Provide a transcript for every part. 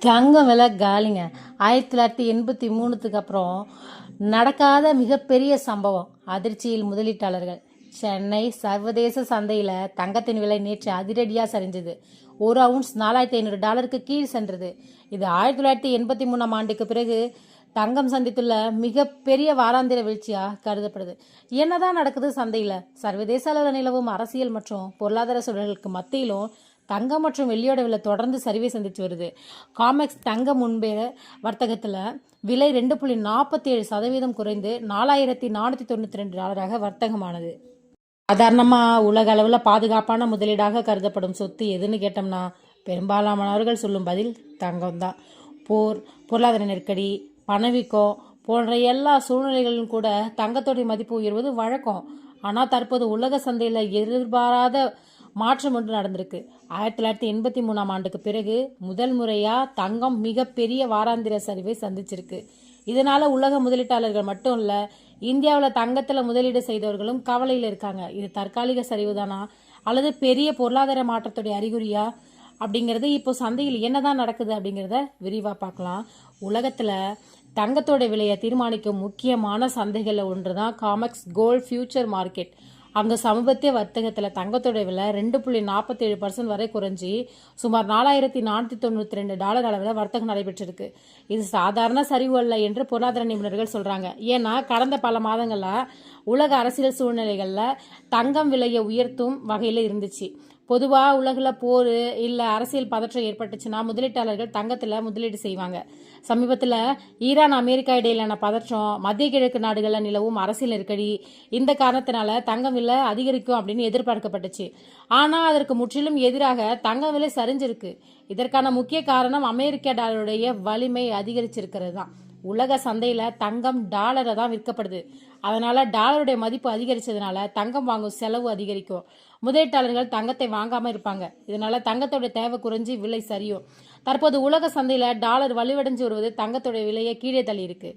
தங்கம் விலை காலிங்க. 1983க்கு அப்புறம் நடக்காத மிகப்பெரிய சம்பவம். அதிர்ச்சியில் முதலீட்டாளர்கள். சென்னை சர்வதேச சந்தையில் தங்கத்தின் விலை நேற்று அதிரடியாக சரிஞ்சது. ஒரு அவுன்ஸ் $4,500 கீழ் சென்றது. இது 1983ஆம் ஆண்டுக்கு பிறகு தங்கம் சந்தித்துள்ள மிகப்பெரிய வாராந்திர வீழ்ச்சியாக கருதப்படுது. என்னதான் நடக்குது சந்தையில்? சர்வதேச அளவில் நிலவும் அரசியல் மற்றும் பொருளாதார சூழல்களுக்கு மத்தியிலும் தங்கம் மற்றும் வெள்ளியோட விலை தொடர்ந்து சரிவை சந்திச்சு வருது. காமெக்ஸ் தங்கம் முன்பே வர்த்தகத்தில் விலை 2.47% குறைந்து $4,492 வர்த்தகமானது. சாதாரணமாக உலக அளவில் பாதுகாப்பான முதலீடாக கருதப்படும் சொத்து எதுன்னு கேட்டோம்னா பெரும்பாலானவர்கள் சொல்லும் பதில் தங்கம் தான். போர், பொருளாதார நெருக்கடி, பணவீக்கம் போன்ற எல்லா சூழ்நிலைகளிலும் கூட தங்கத்தோடைய மதிப்பு உயர்வது வழக்கம். ஆனால் தற்போது உலக சந்தையில் எதிர்பாராத மாற்றம் ஒன்று நடந்திருக்கு. 1983ஆம் ஆண்டுக்கு பிறகு முதல் முறையாக தங்கம் மிகப்பெரிய வாராந்திர சரிவை சந்திச்சிருக்கு. இதனால உலக முதலீட்டாளர்கள் மட்டும் இல்லை, இந்தியாவில் தங்கத்தில் முதலீடு செய்தவர்களும் கவலையில் இருக்காங்க. இது தற்காலிக சரிவு தானா அல்லது பெரிய பொருளாதார மாற்றத்துடைய அறிகுறியா அப்படிங்கிறது இப்போ சந்தையில் என்னதான் நடக்குது அப்படிங்கிறத விரிவாக பார்க்கலாம். உலகத்தில் தங்கத்தோட விலையை தீர்மானிக்கும் முக்கியமான சந்தைகளில் ஒன்று தான் காமெக்ஸ் கோல்ட் ஃபியூச்சர் மார்க்கெட். அங்கே சமீபத்திய வர்த்தகத்தில் தங்கத்தோட விலை 2.47% வரை குறைஞ்சி சுமார் $4,492 அளவில் வர்த்தகம் நடைபெற்றிருக்கு. இது சாதாரண சரிவு அல்ல என்று பொருளாதார நிபுணர்கள் சொல்கிறாங்க. ஏன்னா கடந்த பல மாதங்களில் உலக அரசியல் சூழ்நிலைகளில் தங்கம் விலையை உயர்த்தும் வகையில் இருந்துச்சு. பொதுவாக உலகில் போர் இல்லை அரசியல் பதற்றம் ஏற்பட்டுச்சுன்னா முதலீட்டாளர்கள் தங்கத்தில் முதலீடு செய்வாங்க. சமீபத்தில் ஈரான் அமெரிக்கா இடையிலான பதற்றம், மத்திய கிழக்கு நாடுகளில் நிலவும் அரசியல் நெருக்கடி, இந்த காரணத்தினால தங்கம் விலை அதிகரிக்கும் அப்படின்னு எதிர்பார்க்கப்பட்டுச்சு. ஆனால் அதற்கு முற்றிலும் எதிராக தங்கம் விலை சரிஞ்சிருக்கு. இதற்கான முக்கிய காரணம் அமெரிக்க டாலருடைய வலிமை அதிகரிச்சிருக்கிறது தான். உலக சந்தையில் தங்கம் டாலரை தான் விற்கப்படுது. அதனால டாலருடைய மதிப்பு அதிகரிச்சதுனால தங்கம் வாங்கும் செலவு அதிகரிக்கும். முதலீட்டாளர்கள் தங்கத்தை வாங்காம இருப்பாங்க. இதனால தங்கத்தோட தேவை குறைஞ்சி விலை சரியும். தற்போது உலக சந்தையில டாலர் வலுவடைஞ்சு வருவது தங்கத்தோட விலையை கீழே தள்ளி இருக்கு.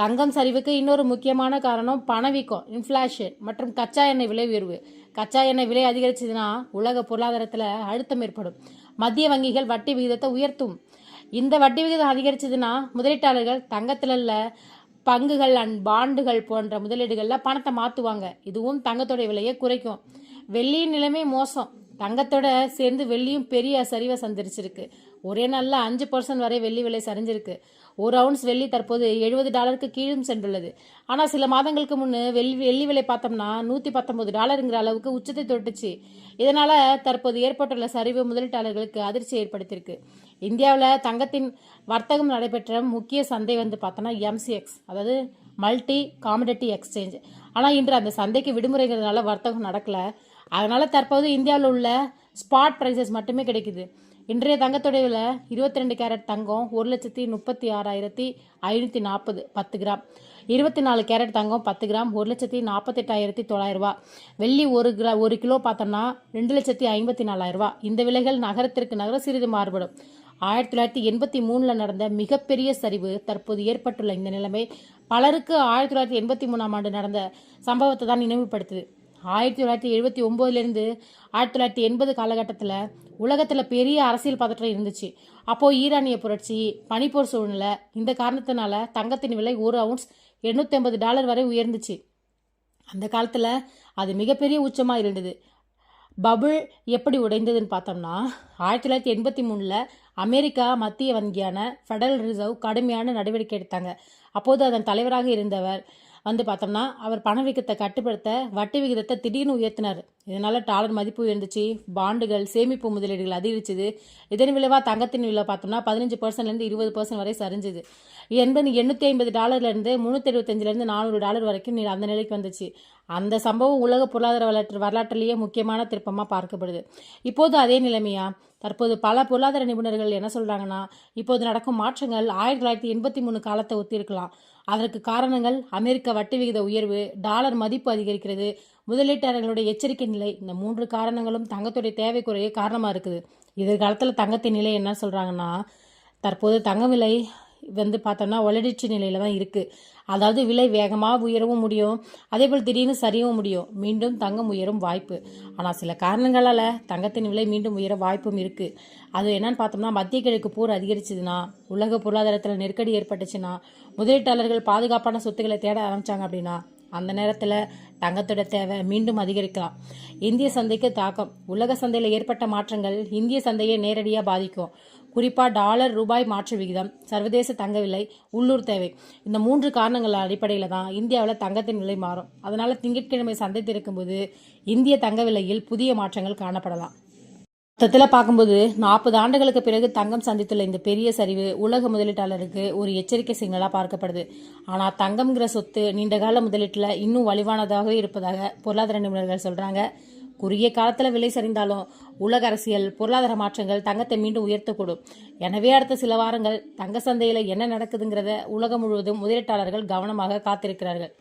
தங்கம் சரிவுக்கு இன்னொரு முக்கியமான காரணம் பணவீக்கம், இன்ஃப்ளேஷன் மற்றும் கச்சா எண்ணெய் விலை உயர்வு. கச்சா எண்ணெய் விலை அதிகரிச்சதுன்னா உலக பொருளாதாரத்தில் அழுத்தம் ஏற்படும். மத்திய வங்கிகள் வட்டி விகிதத்தை உயர்த்தும். இந்த வட்டி விகிதம் அதிகரிச்சதுன்னா முதலீட்டாளர்கள் தங்கத்தில பங்குகள் அண்ட் பாண்டுகள் போன்ற முதலீடுகளில் பணத்தை மாற்றுவாங்க. இதுவும் தங்கத்தோட விலையை குறைக்கும். வெள்ளியின் நிலைமை மோசம். தங்கத்தோட சேர்ந்து வெள்ளியும் பெரிய சரிவை சந்திச்சிருக்கு. ஒரே நாளில் 5% வரை வெள்ளி விலை சரிஞ்சிருக்கு. ஒரு அவுன்ஸ் வெள்ளி தற்போது $70 கீழும் சென்றுள்ளது. ஆனால் சில மாதங்களுக்கு முன்னு வெள்ளி விலை பார்த்தோம்னா $119 அளவுக்கு உச்சத்தை தொட்டுச்சு. இதனால தற்போது ஏற்பட்டுள்ள சரிவு முதலீட்டாளர்களுக்கு அதிர்ச்சி ஏற்படுத்தியிருக்கு. இந்தியாவில் தங்கத்தின் வர்த்தகம் நடைபெற்ற முக்கிய சந்தை பார்த்தோன்னா எம்சிஎக்ஸ், அதாவது மல்டி காமடிட்டி எக்ஸ்சேஞ்ச். ஆனால் இன்று அந்த சந்தைக்கு விடுமுறைங்கிறதுனால வர்த்தகம் நடக்கல. அதனால தற்போது இந்தியாவில் உள்ள ஸ்பாட் பிரைசஸ் மட்டுமே கிடைக்குது. இன்றைய தங்கத்தோட விலை 22 கேரட் தங்கம் 1,36,540 10 கிராம், 24 கேரட் தங்கம் 10 கிராம் 1,48,900. வெள்ளி 1 கிலோ பார்த்தோம்னா 2,54,000. இந்த விலைகள் நகரத்திற்கு நகர சிறிது மாறுபடும். 1983 நடந்த மிகப்பெரிய சரிவு தற்போது ஏற்பட்டுள்ள இந்த நிலைமை பலருக்கு 1983ஆம் ஆண்டு நடந்த சம்பவத்தை தான் நினைவுபடுத்துது. 1979 1980 காலகட்டத்தில் உலகத்தில் பெரிய அரசியல் பதற்றம் இருந்துச்சு. அப்போது ஈரானிய புரட்சி, பனிப்போர் சூழ்நிலை, இந்த காரணத்தினால தங்கத்தின் விலை ஒரு அவுன்ஸ் $850 வரை உயர்ந்துச்சு. அந்த காலத்தில் அது மிகப்பெரிய உச்சமாக இருந்தது. பபுள் எப்படி உடைந்ததுன்னு பார்த்தோம்னா 1983 அமெரிக்கா மத்திய வங்கியான ஃபெடரல் ரிசர்வ் கடுமையான நடவடிக்கை எடுத்தாங்க. அப்போது அதன் தலைவராக இருந்தவர் பார்த்தோம்னா அவர் பணவீக்கத்தை கட்டுப்படுத்த வட்டி விகிதத்தை திடீர்னு உயர்த்தினார். இதனால டாலர் மதிப்பு உயர்ந்துச்சு. பாண்டுகள், சேமிப்பு முதலீடுகள் அதிகரிச்சுது. இதன் விளைவாக தங்கத்தின் விலை பார்த்தோம்னா 15% 20% வரை சரிஞ்சுது. $850 $375 $400 வரைக்கும் அந்த நிலைக்கு வந்துச்சு. அந்த சம்பவம் உலக பொருளாதார வரலாற்றிலேயே முக்கியமான திருப்பமாக பார்க்கப்படுது. இப்போது அதே நிலைமையா? தற்போது பல பொருளாதார நிபுணர்கள் என்ன சொல்றாங்கன்னா, இப்போது நடக்கும் மாற்றங்கள் 1983 காலத்தை ஒத்திருக்கலாம். அதற்கு காரணங்கள் அமெரிக்க வட்டி விகித உயர்வு, டாலர் மதிப்பு அதிகரிக்கிறது, முதலீட்டாளர்களுடைய எச்சரிக்கை நிலை. இந்த 3 காரணங்களும் தங்கத்துடைய தேவை குறைய காரணமாக இருக்குது. எதிர்காலத்தில் தங்கத்தின் நிலை என்ன சொல்கிறாங்கன்னா, தற்போது தங்க விலை பார்த்தோம்னா வளர்ச்சி நிலையில தான் இருக்குது. அதாவது விலை வேகமாக உயரவும் முடியும், அதே போல் திடீர்னு சரியவும் முடியும். மீண்டும் தங்கம் உயரும் வாய்ப்பு. ஆனால் சில காரணங்களால் தங்கத்தின் விலை மீண்டும் உயர வாய்ப்பும் இருக்குது. அது என்னன்னு பார்த்தோம்னா, மத்திய கிழக்கு போர் அதிகரிச்சதுன்னா, உலக பொருளாதாரத்தில் நெருக்கடி ஏற்பட்டுச்சுன்னா, முதலீட்டாளர்கள் பாதுகாப்பான சொத்துக்களை தேட ஆரம்பிச்சாங்க அப்படின்னா, அந்த நேரத்தில் தங்கத்தோட தேவை மீண்டும் அதிகரிக்கலாம். இந்திய சந்தைக்கு தாக்கம். உலக சந்தையில் ஏற்பட்ட மாற்றங்கள் இந்திய சந்தையை நேரடியாக பாதிக்கும். குறிப்பாக டாலர் ரூபாய் மாற்று விகிதம், சர்வதேச தங்க விலை, உள்ளூர் தேவை, இந்த 3 காரணங்கள் அடிப்படையில் தான் இந்தியாவில் தங்கத்தின் விலை மாறும். அதனால திங்கட்கிழமை சந்தை திறக்கும்போது இந்திய தங்க விலையில் புதிய மாற்றங்கள் காணப்படலாம். மொத்தத்தில் பார்க்கும்போது 40 ஆண்டுகளுக்கு பிறகு தங்கம் சந்தித்துள்ள இந்த பெரிய சரிவு உலக முதலீட்டாளருக்கு ஒரு எச்சரிக்கை சிக்னலாக பார்க்கப்படுது. ஆனால் தங்கம்ங்கிற சொத்து நீண்டகால முதலீட்டில் இன்னும் வலிவானதாகவே இருப்பதாக பொருளாதார நிபுணர்கள் சொல்கிறாங்க. குறுகிய காலத்தில் விலை சரிந்தாலும் உலக அரசியல் பொருளாதார மாற்றங்கள் தங்கத்தை மீண்டும் உயர்த்தக்கூடும். எனவே அடுத்த சில வாரங்கள் தங்க சந்தையில் என்ன நடக்குதுங்கிறத உலகம் முழுவதும் முதலீட்டாளர்கள் கவனமாக காத்திருக்கிறார்கள்.